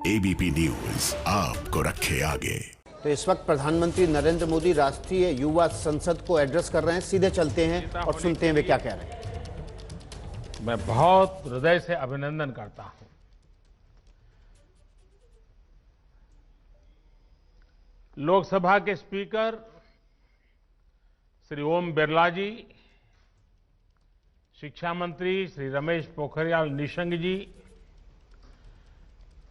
ABP news आपको रखे आगे। तो इस वक्त प्रधानमंत्री नरेंद्र मोदी राष्ट्रीय युवा संसद को एड्रेस कर रहे हैं। सीधे चलते हैं और सुनते हैं वे क्या कह रहे हैं। मैं बहुत हृदय से अभिनंदन करता हूं। लोकसभा के स्पीकर श्री ओम बिरला जी, शिक्षा मंत्री श्री रमेश पोखरियाल निशंक जी,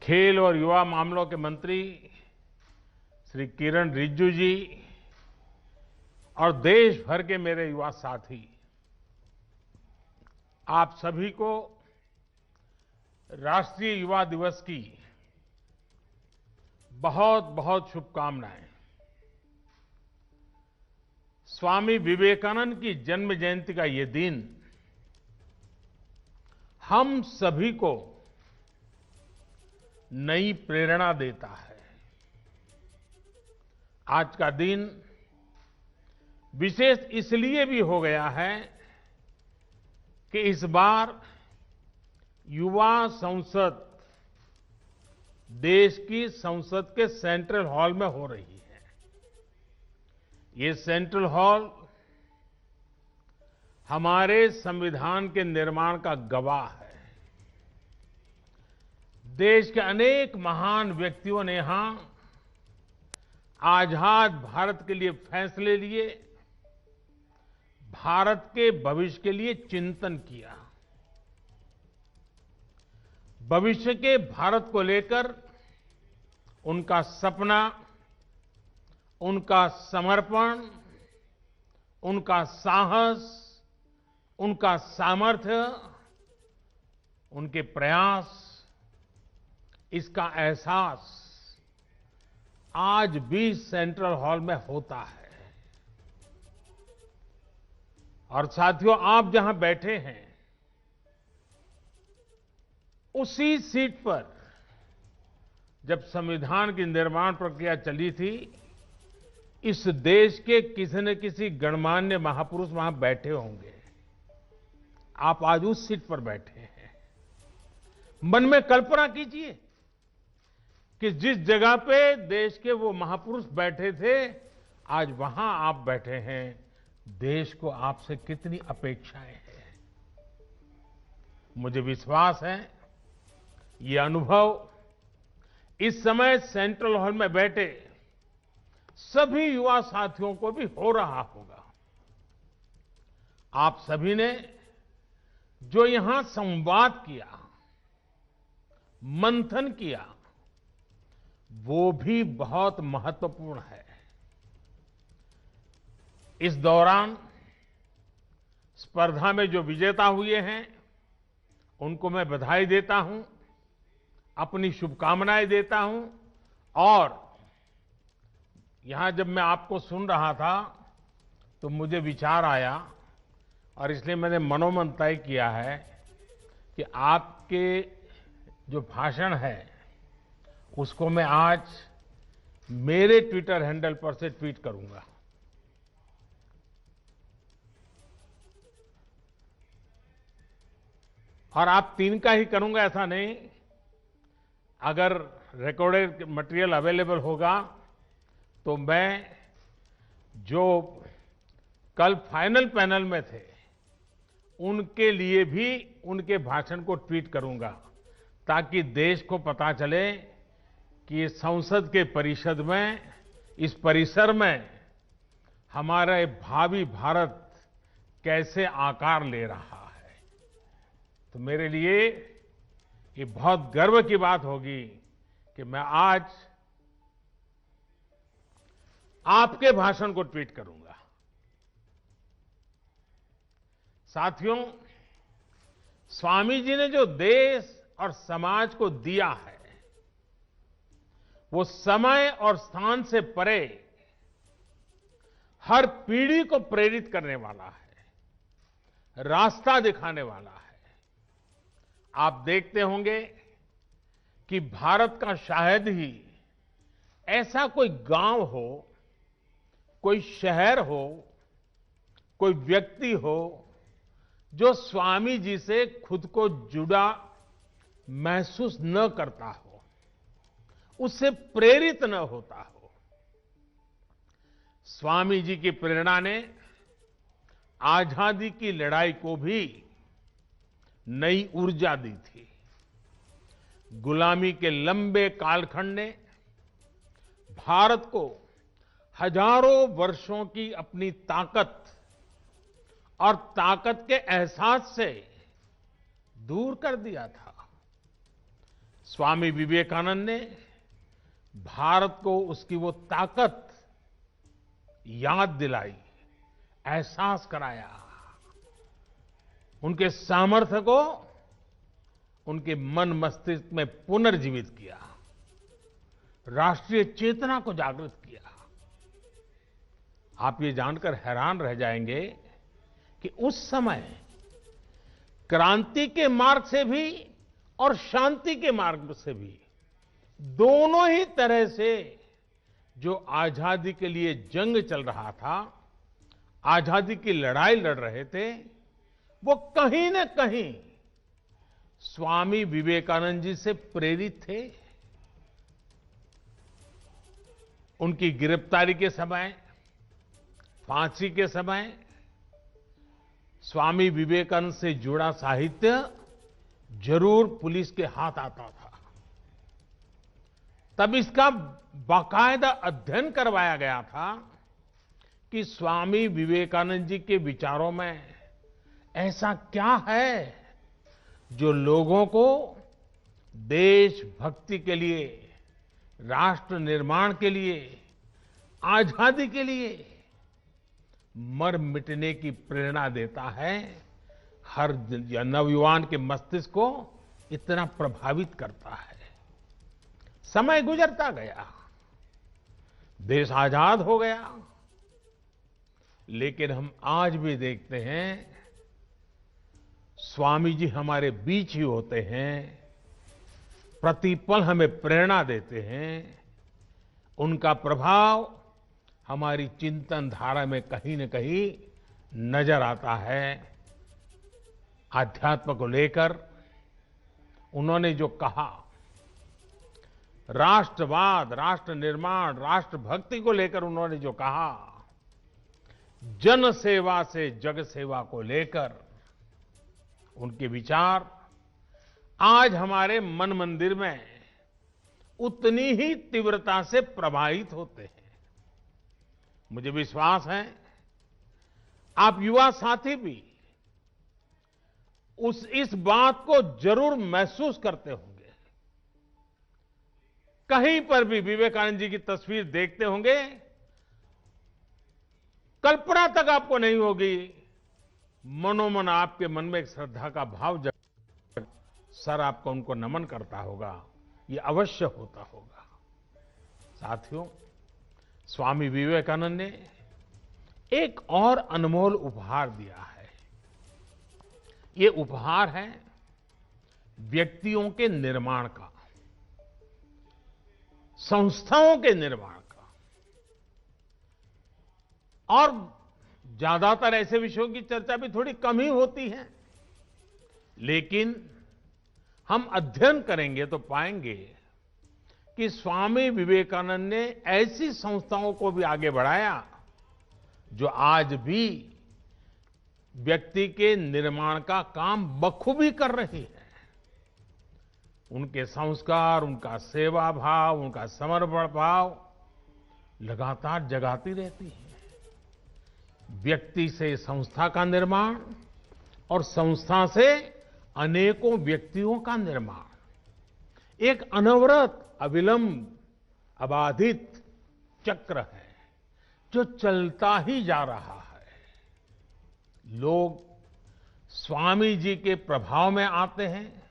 खेल और युवा मामलों के मंत्री श्री किरण रिजिजू जी और देश भर के मेरे युवा साथी, आप सभी को राष्ट्रीय युवा दिवस की बहुत बहुत शुभकामनाएं। स्वामी विवेकानंद की जन्म जयंती का ये दिन हम सभी को नई प्रेरणा देता है। आज का दिन विशेष इसलिए भी हो गया है कि इस बार युवा संसद देश की संसद के सेंट्रल हॉल में हो रही है। ये सेंट्रल हॉल हमारे संविधान के निर्माण का गवाह है। देश के अनेक महान व्यक्तियों ने यहां आजाद भारत के लिए फैसले लिए, भारत के भविष्य के लिए चिंतन किया। भविष्य के भारत को लेकर उनका सपना, उनका समर्पण, उनका साहस, उनका सामर्थ्य, उनके प्रयास, इसका एहसास आज भी सेंट्रल हॉल में होता है। और साथियों, आप जहां बैठे हैं उसी सीट पर जब संविधान की निर्माण प्रक्रिया चली थी, इस देश के किसी न किसी गणमान्य महापुरुष वहां बैठे होंगे। आप आज उस सीट पर बैठे हैं। मन में कल्पना कीजिए कि जिस जगह पे देश के वो महापुरुष बैठे थे, आज वहां आप बैठे हैं। देश को आपसे कितनी अपेक्षाएं हैं। मुझे विश्वास है ये अनुभव इस समय सेंट्रल हॉल में बैठे सभी युवा साथियों को भी हो रहा होगा। आप सभी ने जो यहां संवाद किया, मंथन किया, वो भी बहुत महत्वपूर्ण है। इस दौरान स्पर्धा में जो विजेता हुए हैं उनको मैं बधाई देता हूं, अपनी शुभकामनाएं देता हूं। और यहां जब मैं आपको सुन रहा था तो मुझे विचार आया और इसलिए मैंने मनोमन तय किया है कि आपके जो भाषण है उसको मैं आज मेरे ट्विटर हैंडल पर से ट्वीट करूंगा। और आप तीन का ही करूंगा ऐसा नहीं, अगर रिकॉर्डेड मटेरियल अवेलेबल होगा तो मैं जो कल फाइनल पैनल में थे उनके लिए भी उनके भाषण को ट्वीट करूंगा, ताकि देश को पता चले कि संसद के परिषद में, इस परिसर में हमारा भावी भारत कैसे आकार ले रहा है। तो मेरे लिए ये बहुत गर्व की बात होगी कि मैं आज आपके भाषण को ट्वीट करूंगा। साथियों, स्वामी जी ने जो देश और समाज को दिया है वो समय और स्थान से परे हर पीढ़ी को प्रेरित करने वाला है, रास्ता दिखाने वाला है। आप देखते होंगे कि भारत का शायद ही ऐसा कोई गांव हो, कोई शहर हो, कोई व्यक्ति हो जो स्वामी जी से खुद को जुड़ा महसूस न करता हो। उससे प्रेरित न होता हो। स्वामी जी की प्रेरणा ने आजादी की लड़ाई को भी नई ऊर्जा दी थी। गुलामी के लंबे कालखंड ने भारत को हजारों वर्षों की अपनी ताकत और ताकत के एहसास से दूर कर दिया था। स्वामी विवेकानंद ने भारत को उसकी वो ताकत याद दिलाई, एहसास कराया, उनके सामर्थ्य को उनके मन मस्तिष्क में पुनर्जीवित किया, राष्ट्रीय चेतना को जागृत किया। आप ये जानकर हैरान रह जाएंगे कि उस समय क्रांति के मार्ग से भी और शांति के मार्ग से भी, दोनों ही तरह से जो आजादी के लिए जंग चल रहा था, आजादी की लड़ाई लड़ रहे थे, वो कहीं न कहीं स्वामी विवेकानंद जी से प्रेरित थे। उनकी गिरफ्तारी के समय, फांसी के समय स्वामी विवेकानंद से जुड़ा साहित्य जरूर पुलिस के हाथ आता था। तब इसका बाकायदा अध्ययन करवाया गया था कि स्वामी विवेकानंद जी के विचारों में ऐसा क्या है जो लोगों को देशभक्ति के लिए, राष्ट्र निर्माण के लिए, आजादी के लिए मर मिटने की प्रेरणा देता है, हर नवयुवान के मस्तिष्क को इतना प्रभावित करता है। समय गुजरता गया, देश आजाद हो गया, लेकिन हम आज भी देखते हैं स्वामी जी हमारे बीच ही होते हैं, प्रतिपल हमें प्रेरणा देते हैं। उनका प्रभाव हमारी चिंतन धारा में कहीं न कहीं नजर आता है। आध्यात्म को लेकर उन्होंने जो कहा, राष्ट्रवाद, राष्ट्र निर्माण, राष्ट्रभक्ति को लेकर उन्होंने जो कहा, जन सेवा से जग सेवा को लेकर उनके विचार आज हमारे मन मंदिर में उतनी ही तीव्रता से प्रभावित होते हैं। मुझे विश्वास है आप युवा साथी भी इस बात को जरूर महसूस करते होंगे। कहीं पर भी विवेकानंद जी की तस्वीर देखते होंगे, कल्पना तक आपको नहीं होगी, मनोमन आपके मन में एक श्रद्धा का भाव जग, सर आपको उनको नमन करता होगा, ये अवश्य होता होगा। साथियों, स्वामी विवेकानंद ने एक और अनमोल उपहार दिया है। ये उपहार है व्यक्तियों के निर्माण का, संस्थाओं के निर्माण का। और ज्यादातर ऐसे विषयों की चर्चा भी थोड़ी कम ही होती है, लेकिन हम अध्ययन करेंगे तो पाएंगे कि स्वामी विवेकानंद ने ऐसी संस्थाओं को भी आगे बढ़ाया जो आज भी व्यक्ति के निर्माण का काम बखूबी कर रही है। उनके संस्कार, उनका सेवा भाव, उनका समर्पण भाव लगातार जगाती रहती है। व्यक्ति से संस्था का निर्माण और संस्था से अनेकों व्यक्तियों का निर्माण एक अनवरत, अविलंब, अबाधित चक्र है जो चलता ही जा रहा है। लोग स्वामी जी के प्रभाव में आते हैं,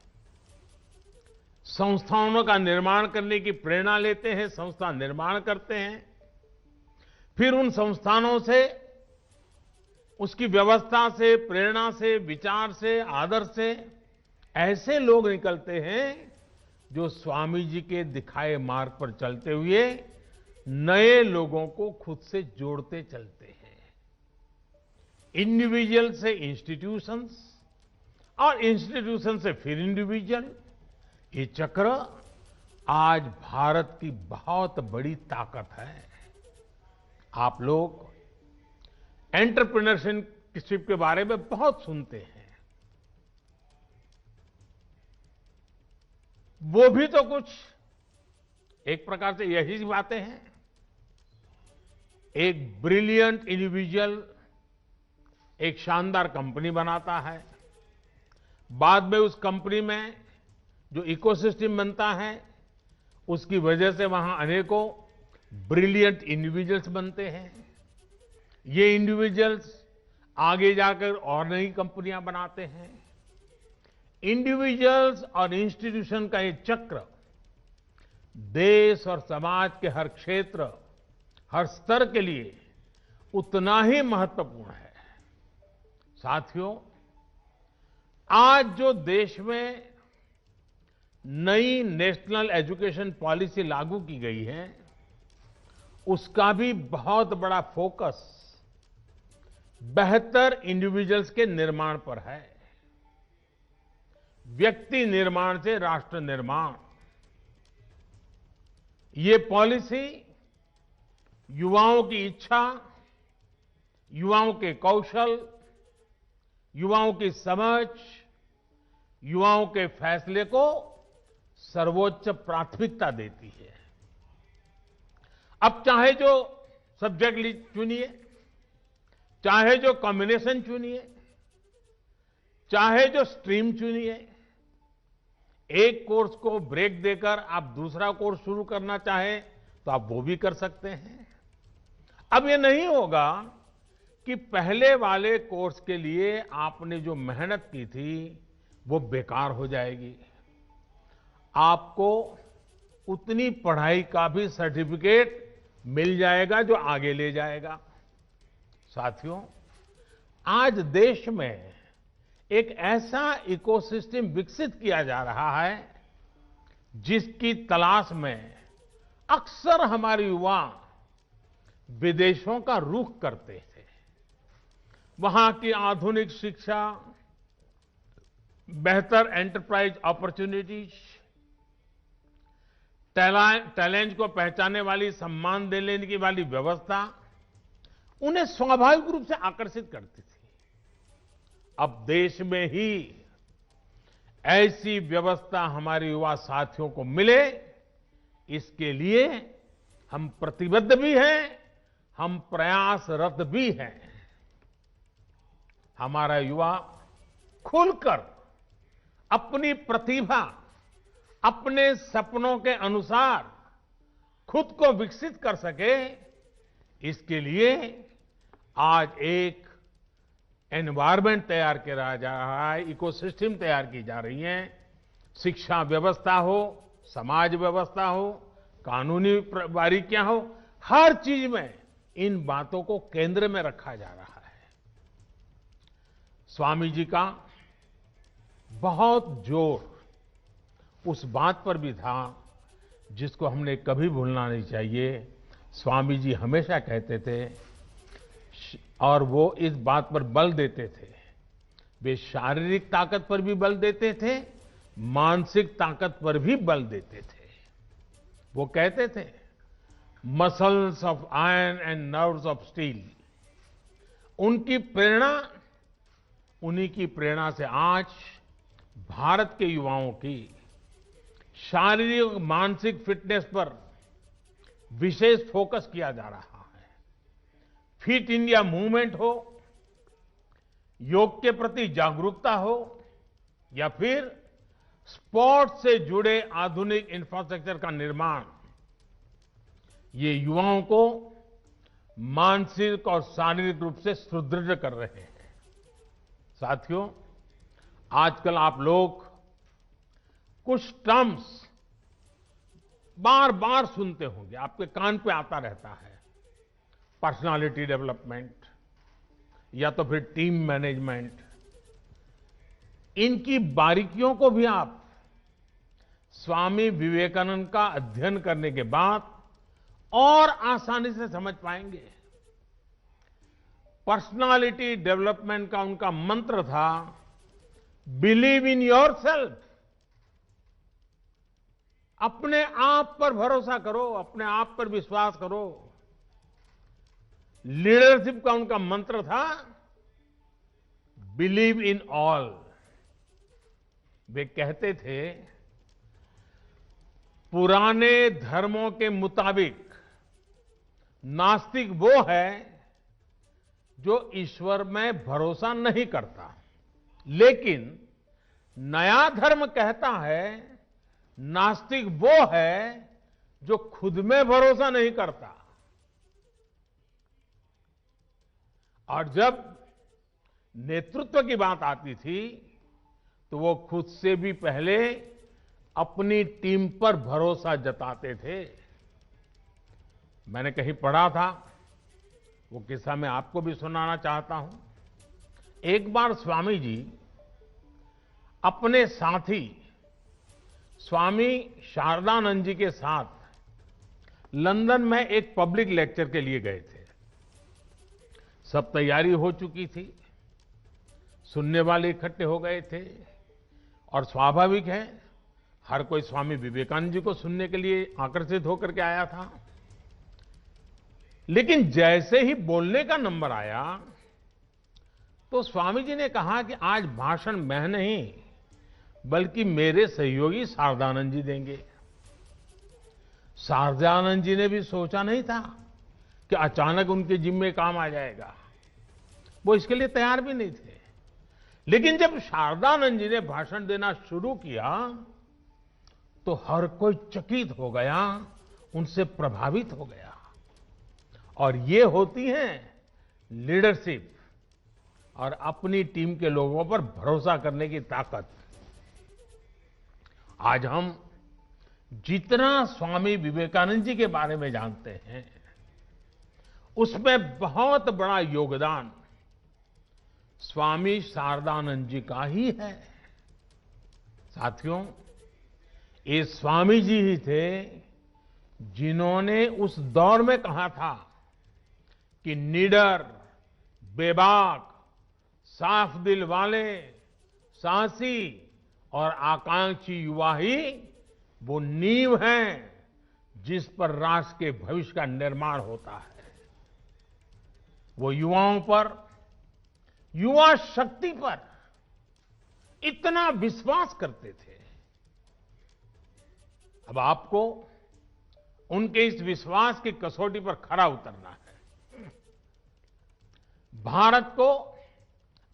संस्थाओं का निर्माण करने की प्रेरणा लेते हैं, संस्था निर्माण करते हैं, फिर उन संस्थानों से, उसकी व्यवस्था से, प्रेरणा से, विचार से, आदर्श से ऐसे लोग निकलते हैं जो स्वामी जी के दिखाए मार्ग पर चलते हुए नए लोगों को खुद से जोड़ते चलते हैं। इंडिविजुअल से इंस्टीट्यूशंस और इंस्टीट्यूशन से फिर इंडिविजुअल, ये चक्र आज भारत की बहुत बड़ी ताकत है। आप लोग एंटरप्रेन्योरशिप के बारे में बहुत सुनते हैं। वो भी तो कुछ एक प्रकार से यही बातें हैं। एक ब्रिलियंट इंडिविजुअल एक शानदार कंपनी बनाता है, बाद में उस कंपनी में जो इकोसिस्टम बनता है उसकी वजह से वहां अनेकों ब्रिलियंट इंडिविजुअल्स बनते हैं। ये इंडिविजुअल्स आगे जाकर और नई कंपनियां बनाते हैं। इंडिविजुअल्स और इंस्टीट्यूशन का ये चक्र देश और समाज के हर क्षेत्र, हर स्तर के लिए उतना ही महत्वपूर्ण है। साथियों, आज जो देश में नई नेशनल एजुकेशन पॉलिसी लागू की गई है, उसका भी बहुत बड़ा फोकस बेहतर इंडिविजुअल्स के निर्माण पर है। व्यक्ति निर्माण से राष्ट्र निर्माण, ये पॉलिसी युवाओं की इच्छा, युवाओं के कौशल, युवाओं की समझ, युवाओं के फैसले को सर्वोच्च प्राथमिकता देती है। अब चाहे जो सब्जेक्ट चुनिए, चाहे जो कॉम्बिनेशन चुनिए, चाहे जो स्ट्रीम चुनिए, एक कोर्स को ब्रेक देकर आप दूसरा कोर्स शुरू करना चाहें तो आप वो भी कर सकते हैं। अब ये नहीं होगा कि पहले वाले कोर्स के लिए आपने जो मेहनत की थी वो बेकार हो जाएगी। आपको उतनी पढ़ाई का भी सर्टिफिकेट मिल जाएगा जो आगे ले जाएगा। साथियों, आज देश में एक ऐसा इकोसिस्टम विकसित किया जा रहा है जिसकी तलाश में अक्सर हमारे युवा विदेशों का रुख करते थे। वहां की आधुनिक शिक्षा, बेहतर एंटरप्राइज अपॉर्चुनिटीज, टैलेंट को पहचानने वाली, सम्मान देने की वाली व्यवस्था उन्हें स्वाभाविक रूप से आकर्षित करती थी। अब देश में ही ऐसी व्यवस्था हमारे युवा साथियों को मिले, इसके लिए हम प्रतिबद्ध भी हैं, हम प्रयासरत भी हैं। हमारा युवा खुलकर अपनी प्रतिभा, अपने सपनों के अनुसार खुद को विकसित कर सके, इसके लिए आज एक एनवायरनमेंट तैयार किया जा रहा है, इकोसिस्टम तैयार की जा रही है। शिक्षा व्यवस्था हो, समाज व्यवस्था हो, कानूनी बारीकियां हो, हर चीज में इन बातों को केंद्र में रखा जा रहा है। स्वामी जी का बहुत जोर उस बात पर भी था जिसको हमने कभी भूलना नहीं चाहिए। स्वामी जी हमेशा कहते थे और वो इस बात पर बल देते थे, वे शारीरिक ताकत पर भी बल देते थे, मानसिक ताकत पर भी बल देते थे। वो कहते थे, muscles of iron and nerves of steel. उनकी प्रेरणा, उन्हीं की प्रेरणा से आज भारत के युवाओं की शारीरिक मानसिक फिटनेस पर विशेष फोकस किया जा रहा है। फिट इंडिया मूवमेंट हो, योग के प्रति जागरूकता हो, या फिर स्पोर्ट्स से जुड़े आधुनिक इंफ्रास्ट्रक्चर का निर्माण, ये युवाओं को मानसिक और शारीरिक रूप से सुदृढ़ कर रहे हैं। साथियों, आजकल आप लोग कुछ टर्म्स बार बार सुनते होंगे, आपके कान पे आता रहता है। पर्सनालिटी डेवलपमेंट या तो फिर टीम मैनेजमेंट। इनकी बारीकियों को भी आप स्वामी विवेकानंद का अध्ययन करने के बाद और आसानी से समझ पाएंगे। पर्सनालिटी डेवलपमेंट का उनका मंत्र था, बिलीव इन योरसेल्फ। अपने आप पर भरोसा करो, अपने आप पर विश्वास करो। लीडरशिप का उनका मंत्र था बिलीव इन ऑल। वे कहते थे पुराने धर्मों के मुताबिक नास्तिक वो है जो ईश्वर में भरोसा नहीं करता, लेकिन नया धर्म कहता है नास्तिक वो है जो खुद में भरोसा नहीं करता। और जब नेतृत्व की बात आती थी तो वो खुद से भी पहले अपनी टीम पर भरोसा जताते थे। मैंने कहीं पढ़ा था, वो किस्सा मैं आपको भी सुनाना चाहता हूं। एक बार स्वामी जी अपने साथी स्वामी शारदानंद जी के साथ लंदन में एक पब्लिक लेक्चर के लिए गए थे। सब तैयारी हो चुकी थी, सुनने वाले इकट्ठे हो गए थे और स्वाभाविक है हर कोई स्वामी विवेकानंद जी को सुनने के लिए आकर्षित होकर के आया था। लेकिन जैसे ही बोलने का नंबर आया तो स्वामी जी ने कहा कि आज भाषण मैं नहीं बल्कि मेरे सहयोगी शारदानंद जी देंगे। शारदानंद जी ने भी सोचा नहीं था कि अचानक उनके जिम्मे काम आ जाएगा, वो इसके लिए तैयार भी नहीं थे। लेकिन जब शारदानंद जी ने भाषण देना शुरू किया तो हर कोई चकित हो गया, उनसे प्रभावित हो गया। और ये होती है लीडरशिप और अपनी टीम के लोगों पर भरोसा करने की ताकत। आज हम जितना स्वामी विवेकानंद जी के बारे में जानते हैं उसमें बहुत बड़ा योगदान स्वामी शारदानंद जी का ही है। साथियों, ये स्वामी जी ही थे जिन्होंने उस दौर में कहा था कि निडर, बेबाक, साफ दिल वाले, साहसी और आकांक्षी युवा ही वो नींव हैं जिस पर राष्ट्र के भविष्य का निर्माण होता है। वो युवाओं पर, युवा शक्ति पर इतना विश्वास करते थे। अब आपको उनके इस विश्वास की कसौटी पर खरा उतरना है। भारत को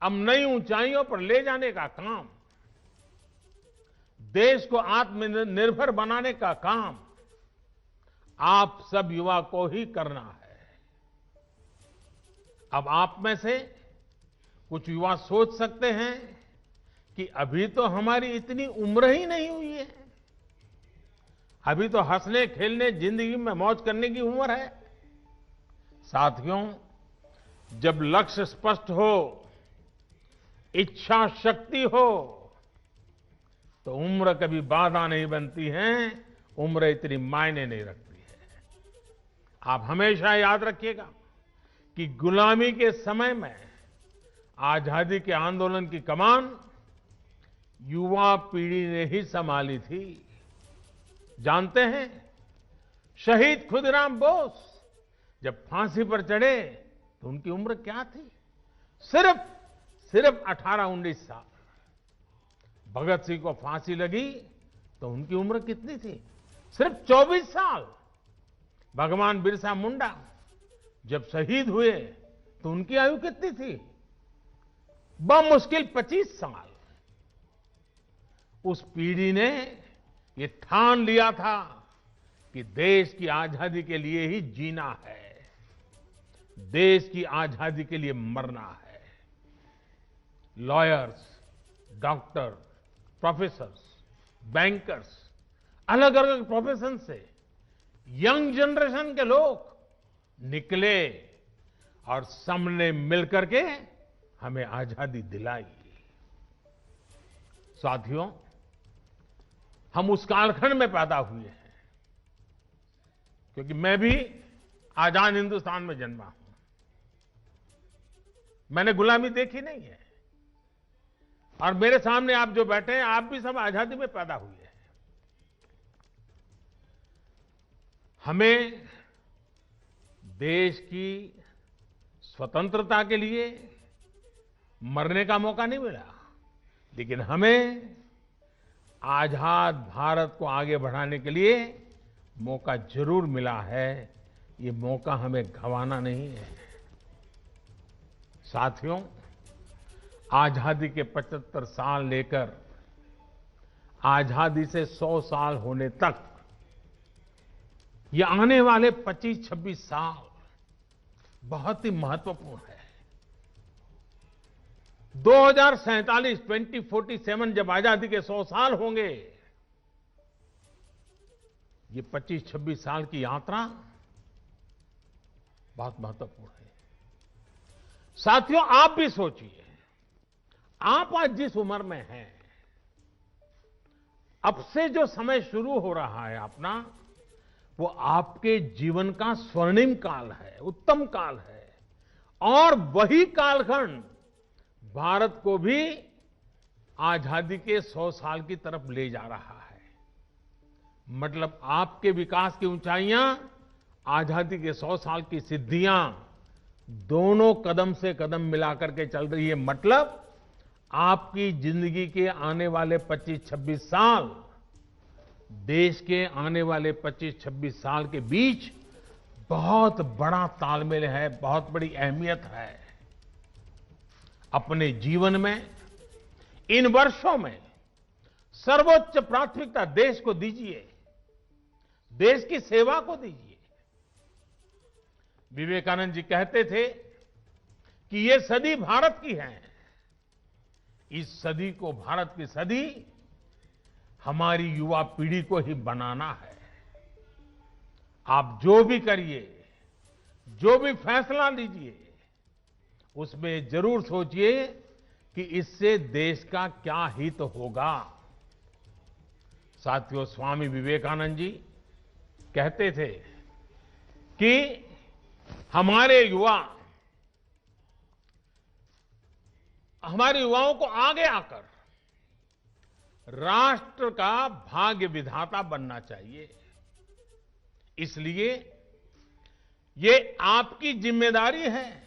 अब नई ऊंचाइयों पर ले जाने का काम, देश को आत्मनिर्भर बनाने का काम आप सब युवा को ही करना है। अब आप में से कुछ युवा सोच सकते हैं कि अभी तो हमारी इतनी उम्र ही नहीं हुई है, अभी तो हंसने खेलने जिंदगी में मौज करने की उम्र है। साथियों, जब लक्ष्य स्पष्ट हो, इच्छा शक्ति हो तो उम्र कभी बाधा नहीं बनती है, उम्र इतनी मायने नहीं रखती है। आप हमेशा याद रखिएगा कि गुलामी के समय में आजादी के आंदोलन की कमान युवा पीढ़ी ने ही संभाली थी। जानते हैं, शहीद खुदीराम बोस जब फांसी पर चढ़े तो उनकी उम्र क्या थी? सिर्फ 18-19 साल। भगत सिंह को फांसी लगी तो उनकी उम्र कितनी थी? सिर्फ 24 साल। भगवान बिरसा मुंडा जब शहीद हुए तो उनकी आयु कितनी थी? बमुश्किल 25 साल। उस पीढ़ी ने ये ठान लिया था कि देश की आजादी के लिए ही जीना है, देश की आजादी के लिए मरना है। लॉयर्स, डॉक्टर, प्रोफेसर्स, बैंकर्स, अलग अलग प्रोफेशन से यंग जनरेशन के लोग निकले और सबने मिलकर के हमें आजादी दिलाई। साथियों, हम उस कालखंड में पैदा हुए हैं, क्योंकि मैं भी आजाद हिंदुस्तान में जन्मा हूं। मैंने गुलामी देखी नहीं है, और मेरे सामने आप जो बैठे हैं, आप भी सब आजादी में पैदा हुए हैं। हमें देश की स्वतंत्रता के लिए मरने का मौका नहीं मिला, लेकिन हमें आजाद भारत को आगे बढ़ाने के लिए मौका जरूर मिला है। ये मौका हमें गंवाना नहीं है। साथियों, आजादी के 75 साल लेकर आजादी से 100 साल होने तक ये आने वाले 25-26 साल बहुत ही महत्वपूर्ण है। 2047 जब आजादी के 100 साल होंगे, ये 25-26 साल की यात्रा बहुत महत्वपूर्ण है। साथियों, आप भी सोचिए, आप आज जिस उम्र में हैं, अब से जो समय शुरू हो रहा है अपना, वो आपके जीवन का स्वर्णिम काल है, उत्तम काल है। और वही कालखंड भारत को भी आजादी के 100 साल की तरफ ले जा रहा है। मतलब आपके विकास की ऊंचाइयां, आजादी के 100 साल की सिद्धियां, दोनों कदम से कदम मिलाकर के चल रही है। मतलब आपकी जिंदगी के आने वाले 25-26 साल, देश के आने वाले 25-26 साल के बीच बहुत बड़ा तालमेल है, बहुत बड़ी अहमियत है। अपने जीवन में इन वर्षों में सर्वोच्च प्राथमिकता देश को दीजिए, देश की सेवा को दीजिए। विवेकानंद जी कहते थे कि ये सदी भारत की है। इस सदी को, भारत की सदी, हमारी युवा पीढ़ी को ही बनाना है। आप जो भी करिए, जो भी फैसला लीजिए, उसमें जरूर सोचिए कि इससे देश का क्या हित होगा। साथियों, स्वामी विवेकानंद जी कहते थे कि हमारे युवाओं को आगे आकर राष्ट्र का भाग्य विधाता बनना चाहिए। इसलिए ये आपकी जिम्मेदारी है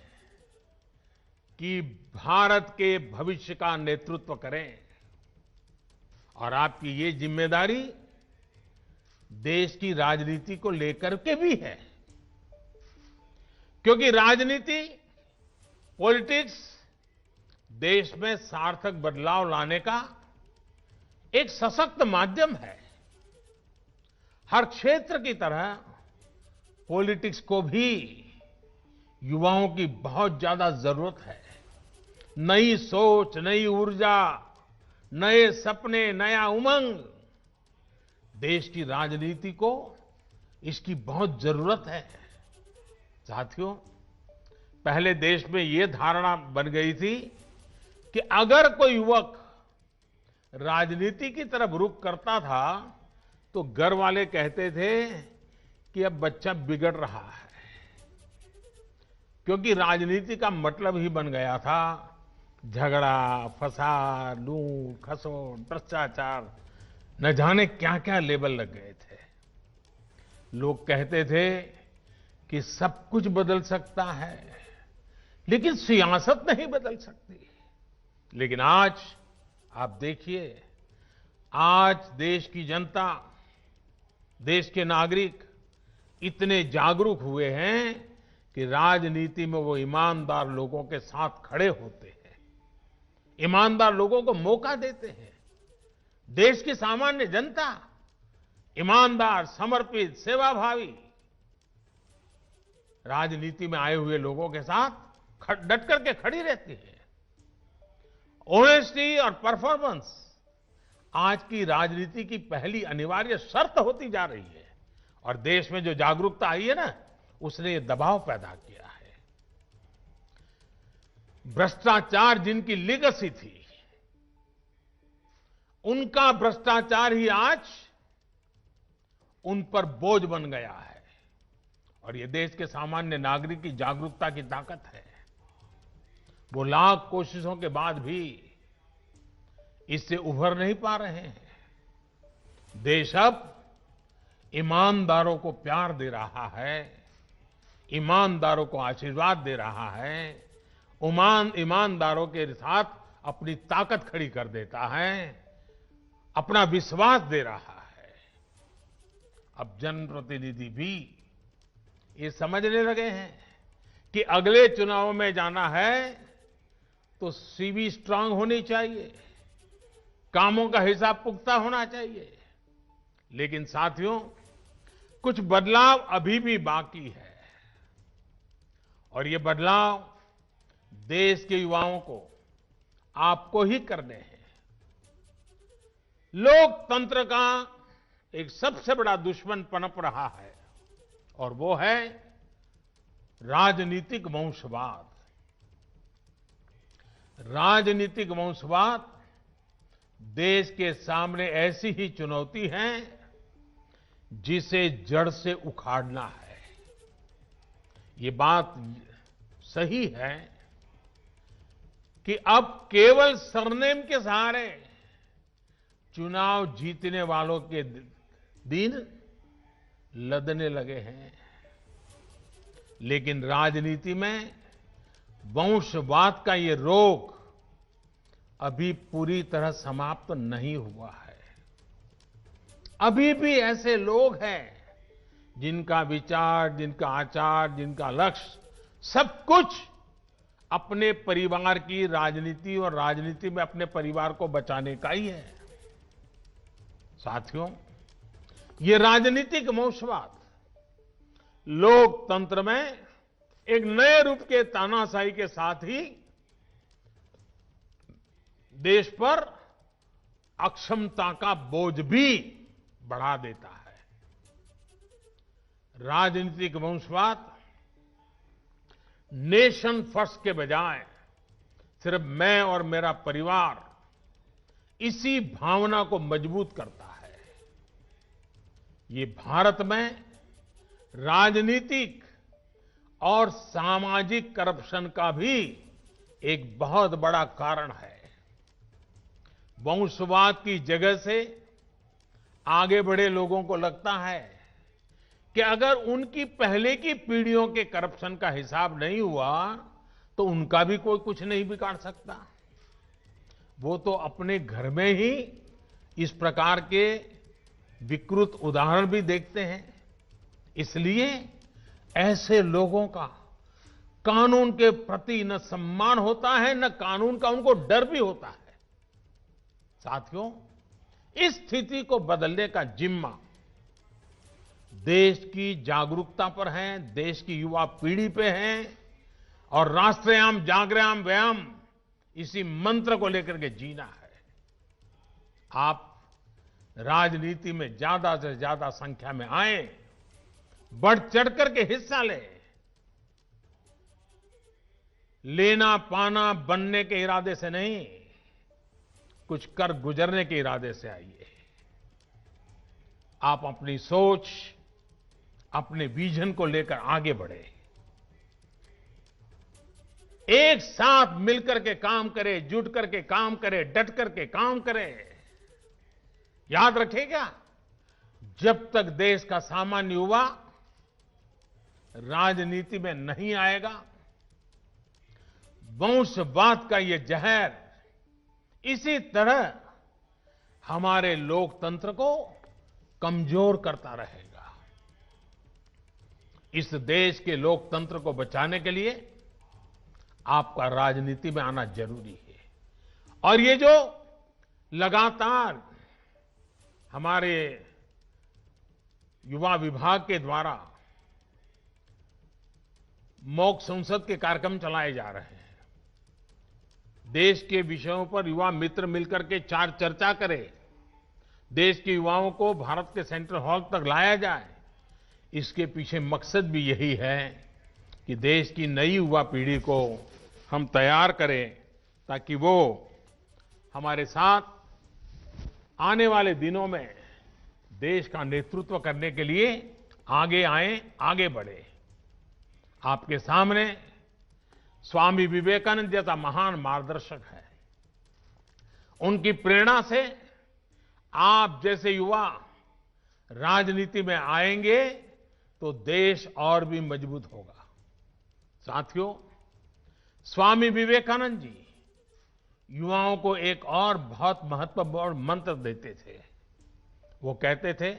कि भारत के भविष्य का नेतृत्व करें। और आपकी ये जिम्मेदारी देश की राजनीति को लेकर के भी है, क्योंकि राजनीति, पॉलिटिक्स देश में सार्थक बदलाव लाने का एक सशक्त माध्यम है। हर क्षेत्र की तरह पॉलिटिक्स को भी युवाओं की बहुत ज्यादा जरूरत है। नई सोच, नई ऊर्जा, नए सपने, नया उमंग, देश की राजनीति को इसकी बहुत जरूरत है। साथियों, पहले देश में ये धारणा बन गई थी कि अगर कोई युवक राजनीति की तरफ रुख करता था तो घर वाले कहते थे कि अब बच्चा बिगड़ रहा है, क्योंकि राजनीति का मतलब ही बन गया था झगड़ा, फसाद, लूट, खसोट, भ्रष्टाचार, न जाने क्या क्या लेबल लग गए थे। लोग कहते थे कि सब कुछ बदल सकता है, लेकिन सियासत नहीं बदल सकती। लेकिन आज आप देखिए, आज देश की जनता, देश के नागरिक इतने जागरूक हुए हैं कि राजनीति में वो ईमानदार लोगों के साथ खड़े होते हैं, ईमानदार लोगों को मौका देते हैं। देश की सामान्य जनता ईमानदार, समर्पित, सेवाभावी राजनीति में आए हुए लोगों के साथ डट करके खड़ी रहती है। ऑनेस्टी और परफॉर्मेंस आज की राजनीति की पहली अनिवार्य शर्त होती जा रही है। और देश में जो जागरूकता आई है ना, उसने ये दबाव पैदा किया है। भ्रष्टाचार जिनकी लीगेसी थी, उनका भ्रष्टाचार ही आज उन पर बोझ बन गया है। और ये देश के सामान्य नागरिक की जागरूकता की ताकत है। वो लाख कोशिशों के बाद भी इससे उभर नहीं पा रहे हैं। देश अब ईमानदारों को प्यार दे रहा है, ईमानदारों को आशीर्वाद दे रहा है, ईमानदारों के साथ अपनी ताकत खड़ी कर देता है, अपना विश्वास दे रहा है। अब जनप्रतिनिधि भी ये समझने लगे हैं कि अगले चुनाव में जाना है तो सीवी स्ट्रांग होनी चाहिए, कामों का हिसाब पुख्ता होना चाहिए। लेकिन साथियों, कुछ बदलाव अभी भी बाकी है और ये बदलाव देश के युवाओं को, आपको ही करने हैं। लोकतंत्र का एक सबसे बड़ा दुश्मन पनप रहा है और वो है राजनीतिक वंशवाद। राजनीतिक वंशवाद देश के सामने ऐसी ही चुनौती है जिसे जड़ से उखाड़ना है। ये बात सही है कि अब केवल सरनेम के सहारे चुनाव जीतने वालों के दिन लदने लगे हैं, लेकिन राजनीति में वंशवाद का ये रोग अभी पूरी तरह समाप्त नहीं हुआ है। अभी भी ऐसे लोग हैं जिनका विचार, जिनका आचार, जिनका लक्ष्य सब कुछ अपने परिवार की राजनीति और राजनीति में अपने परिवार को बचाने का ही है। साथियों, ये राजनीतिक वंशवाद लोकतंत्र में एक नए रूप के तानाशाही के साथ ही देश पर अक्षमता का बोझ भी बढ़ा देता है। राजनीतिक वंशवाद नेशन फर्स्ट के बजाय सिर्फ मैं और मेरा परिवार, इसी भावना को मजबूत करता है। ये भारत में राजनीतिक और सामाजिक करप्शन का भी एक बहुत बड़ा कारण है। वंशवाद की जगह से आगे बढ़े लोगों को लगता है कि अगर उनकी पहले की पीढ़ियों के करप्शन का हिसाब नहीं हुआ तो उनका भी कोई कुछ नहीं बिगाड़ सकता। वो तो अपने घर में ही इस प्रकार के विकृत उदाहरण भी देखते हैं। इसलिए ऐसे लोगों का कानून के प्रति न सम्मान होता है, न कानून का उनको डर भी होता है। साथियों, इस स्थिति को बदलने का जिम्मा देश की जागरूकता पर है, देश की युवा पीढ़ी पे है और राष्ट्रयाम जागरयाम व्यायाम इसी मंत्र को लेकर के जीना है। आप राजनीति में ज्यादा से ज्यादा संख्या में आए, बढ़ चढ़कर के हिस्सा लेना पाना बनने के इरादे से नहीं, कुछ कर गुजरने के इरादे से आइए। आप अपनी सोच, अपने विजन को लेकर आगे बढ़े, एक साथ मिलकर के काम करें, जुट करके काम करें, डट करके काम करें। याद रखिएगा, जब तक देश का सामान्य युवा राजनीति में नहीं आएगा, वंशवाद का ये जहर इसी तरह हमारे लोकतंत्र को कमजोर करता रहेगा। इस देश के लोकतंत्र को बचाने के लिए आपका राजनीति में आना जरूरी है। और ये जो लगातार हमारे युवा विभाग के द्वारा मॉक संसद के कार्यक्रम चलाए जा रहे हैं, देश के विषयों पर युवा मित्र मिलकर के चर्चा करें, देश के युवाओं को भारत के सेंट्रल हॉल तक लाया जाए, इसके पीछे मकसद भी यही है कि देश की नई युवा पीढ़ी को हम तैयार करें ताकि वो हमारे साथ आने वाले दिनों में देश का नेतृत्व करने के लिए आगे आए, आगे बढ़े। आपके सामने स्वामी विवेकानंद जैसा महान मार्गदर्शक है। उनकी प्रेरणा से आप जैसे युवा राजनीति में आएंगे तो देश और भी मजबूत होगा। साथियों, स्वामी विवेकानंद जी युवाओं को एक और बहुत महत्वपूर्ण मंत्र देते थे। वो कहते थे,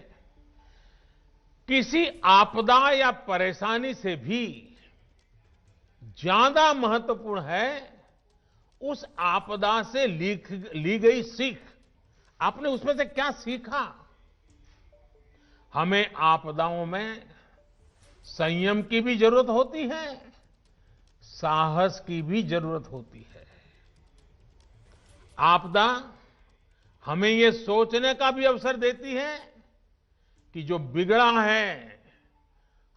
किसी आपदा या परेशानी से भी ज्यादा महत्वपूर्ण है उस आपदा से ली गई सीख। आपने उसमें से क्या सीखा? हमें आपदाओं में संयम की भी जरूरत होती है, साहस की भी जरूरत होती है। आपदा हमें ये सोचने का भी अवसर देती है कि जो बिगड़ा है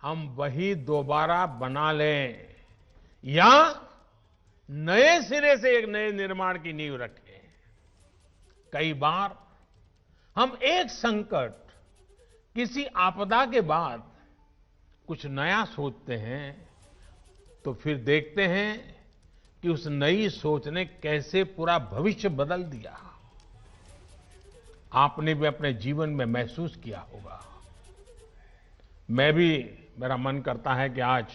हम वही दोबारा बना लें या नए सिरे से एक नए निर्माण की नींव रखें। कई बार हम एक संकट, किसी आपदा के बाद कुछ नया सोचते हैं तो फिर देखते हैं कि उस नई सोच ने कैसे पूरा भविष्य बदल दिया। आपने भी अपने जीवन में महसूस किया होगा। मैं भी, मेरा मन करता है कि आज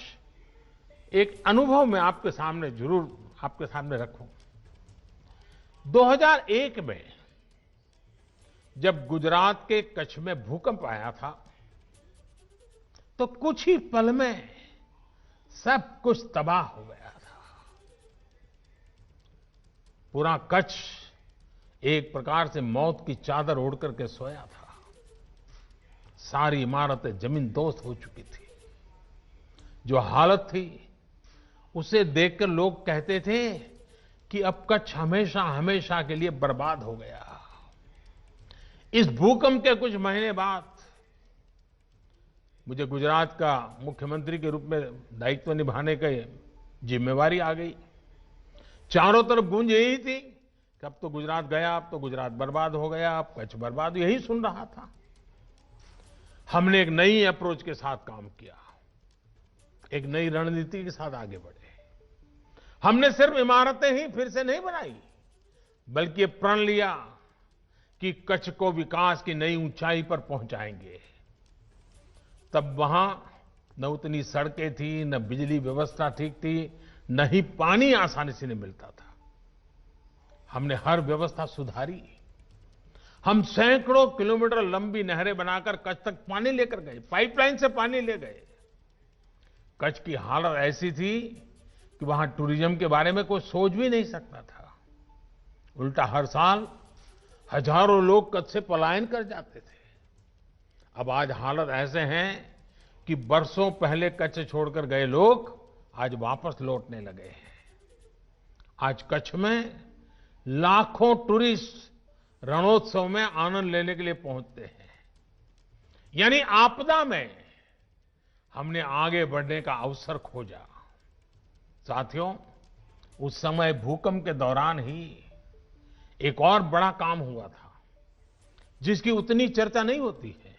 एक अनुभव मैं आपके सामने जरूर आपके सामने रखूं। 2001 में जब गुजरात के कच्छ में भूकंप आया था तो कुछ ही पल में सब कुछ तबाह हो गया था। पूरा कच्छ एक प्रकार से मौत की चादर ओढ़ करके सोया था। सारी इमारतें जमींदोज हो चुकी थी। जो हालत थी उसे देखकर लोग कहते थे कि अब कच्छ हमेशा हमेशा के लिए बर्बाद हो गया। इस भूकंप के कुछ महीने बाद मुझे गुजरात का मुख्यमंत्री के रूप में दायित्व निभाने की जिम्मेवारी आ गई। चारों तरफ गूंज यही थी कि अब तो गुजरात गया, अब तो गुजरात बर्बाद हो गया, अब कच्छ बर्बाद, यही सुन रहा था। हमने एक नई अप्रोच के साथ काम किया, एक नई रणनीति के साथ आगे बढ़े। हमने सिर्फ इमारतें ही फिर से नहीं बनाई, बल्कि प्रण लिया कि कच्छ को विकास की नई ऊंचाई पर पहुंचाएंगे। तब वहां न उतनी सड़कें थी, न बिजली व्यवस्था ठीक थी, न ही पानी आसानी से नहीं मिलता था। हमने हर व्यवस्था सुधारी। हम सैकड़ों किलोमीटर लंबी नहरें बनाकर कच्छ तक पानी लेकर गए, पाइपलाइन से पानी ले गए। कच्छ की हालत ऐसी थी कि वहां टूरिज्म के बारे में कोई सोच भी नहीं सकता था। उल्टा हर साल हजारों लोग कच्छ से पलायन कर जाते थे। अब आज हालत ऐसे हैं कि बरसों पहले कच्छ छोड़कर गए लोग आज वापस लौटने लगे हैं। आज कच्छ में लाखों टूरिस्ट रणोत्सव में आनंद लेने के लिए पहुंचते हैं। यानी आपदा में हमने आगे बढ़ने का अवसर खोजा। साथियों, उस समय भूकंप के दौरान ही एक और बड़ा काम हुआ था जिसकी उतनी चर्चा नहीं होती है।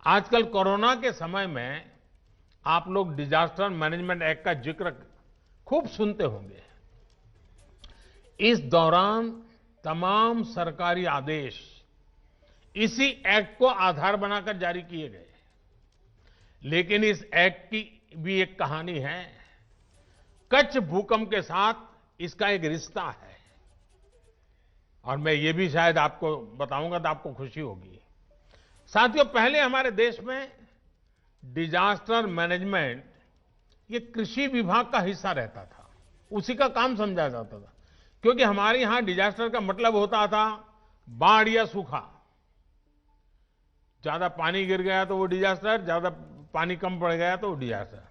आजकल कोरोना के समय में आप लोग डिजास्टर मैनेजमेंट एक्ट का जिक्र खूब सुनते होंगे। इस दौरान तमाम सरकारी आदेश इसी एक्ट को आधार बनाकर जारी किए गए। लेकिन इस एक्ट की भी एक कहानी है। कच्छ भूकंप के साथ इसका एक रिश्ता है और मैं ये भी शायद आपको बताऊंगा तो आपको खुशी होगी। साथियों, पहले हमारे देश में डिजास्टर मैनेजमेंट ये कृषि विभाग का हिस्सा रहता था, उसी का काम समझा जाता था। क्योंकि हमारे यहां डिजास्टर का मतलब होता था बाढ़ या सूखा। ज्यादा पानी गिर गया तो वो डिजास्टर, ज्यादा पानी कम पड़ गया तो वो डिजास्टर।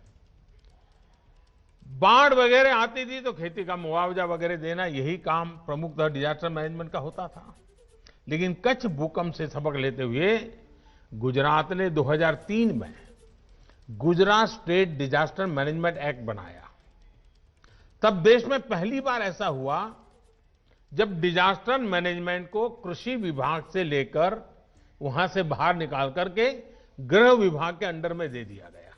बाढ़ वगैरह आती थी तो खेती का मुआवजा वगैरह देना, यही काम प्रमुखतः डिजास्टर मैनेजमेंट का होता था। लेकिन कच्छ भूकंप से सबक लेते हुए गुजरात ने 2003 में Gujarat state disaster management act बनाया। तब देश में पहली बार ऐसा हुआ जब डिजास्टर मैनेजमेंट को कृषि विभाग से लेकर वहां से बाहर निकाल करके गृह विभाग के अंडर में दे दिया गया।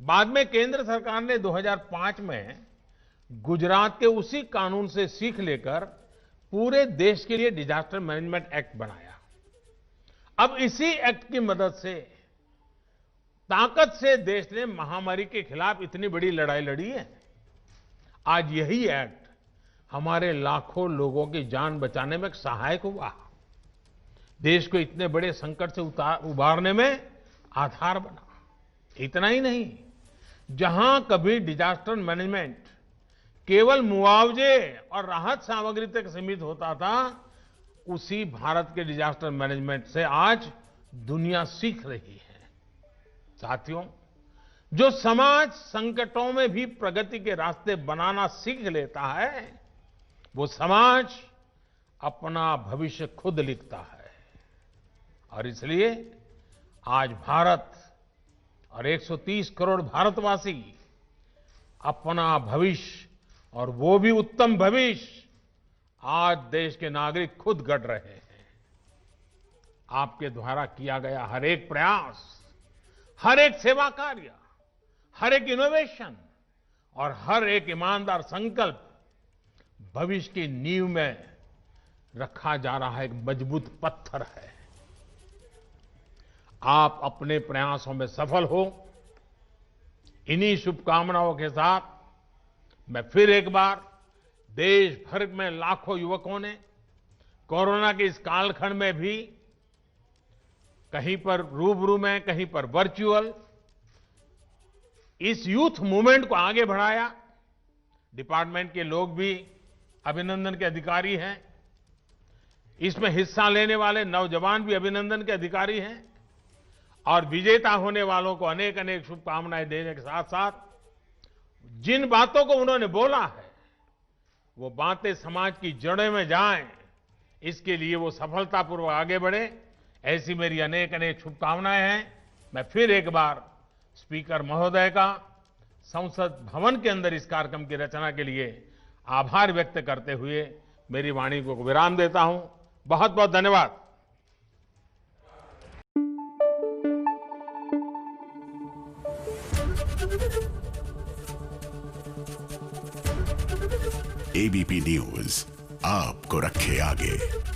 बाद में केंद्र सरकार ने 2005 में गुजरात के उसी कानून से सीख लेकर पूरे देश के लिए डिजास्टर मैनेजमेंट एक्ट बनाया। अब इसी एक्ट की मदद से ताकत से देश ने महामारी के खिलाफ इतनी बड़ी लड़ाई लड़ी है। आज यही एक्ट हमारे लाखों लोगों की जान बचाने में सहायक हुआ, देश को इतने बड़े संकट से उबारने में आधार बना। इतना ही नहीं, जहां कभी डिजास्टर मैनेजमेंट केवल मुआवजे और राहत सामग्री तक सीमित होता था, उसी भारत के डिजास्टर मैनेजमेंट से आज दुनिया सीख रही है। साथियों, जो समाज संकटों में भी प्रगति के रास्ते बनाना सीख लेता है, वो समाज अपना भविष्य खुद लिखता है। और इसलिए आज भारत और 130 करोड़ भारतवासी अपना भविष्य, और वो भी उत्तम भविष्य, आज देश के नागरिक खुद गढ़ रहे हैं। आपके द्वारा किया गया हर एक प्रयास, हर एक सेवा कार्य, हर एक इनोवेशन और हर एक ईमानदार संकल्प भविष्य की नींव में रखा जा रहा एक मजबूत पत्थर है। आप अपने प्रयासों में सफल हो, इन्हीं शुभकामनाओं के साथ मैं फिर एक बार देश भर में लाखों युवकों ने कोरोना के इस कालखंड में भी कहीं पर रूबरू में, कहीं पर वर्चुअल, इस यूथ मूवमेंट को आगे बढ़ाया। डिपार्टमेंट के लोग भी अभिनंदन के अधिकारी हैं, इसमें हिस्सा लेने वाले नौजवान भी अभिनंदन के अधिकारी हैं, और विजेता होने वालों को अनेक अनेक शुभकामनाएं देने के साथ साथ जिन बातों को उन्होंने बोला है, वो बातें समाज की जड़ों में जाएं, इसके लिए वो सफलतापूर्वक आगे बढ़े, ऐसी मेरी अनेक अनेक शुभकामनाएं हैं। मैं फिर एक बार स्पीकर महोदय का संसद भवन के अंदर इस कार्यक्रम की रचना के लिए आभार व्यक्त करते हुए मेरी वाणी को विराम देता हूं। बहुत बहुत धन्यवाद। एबीपी न्यूज आपको रखे आगे।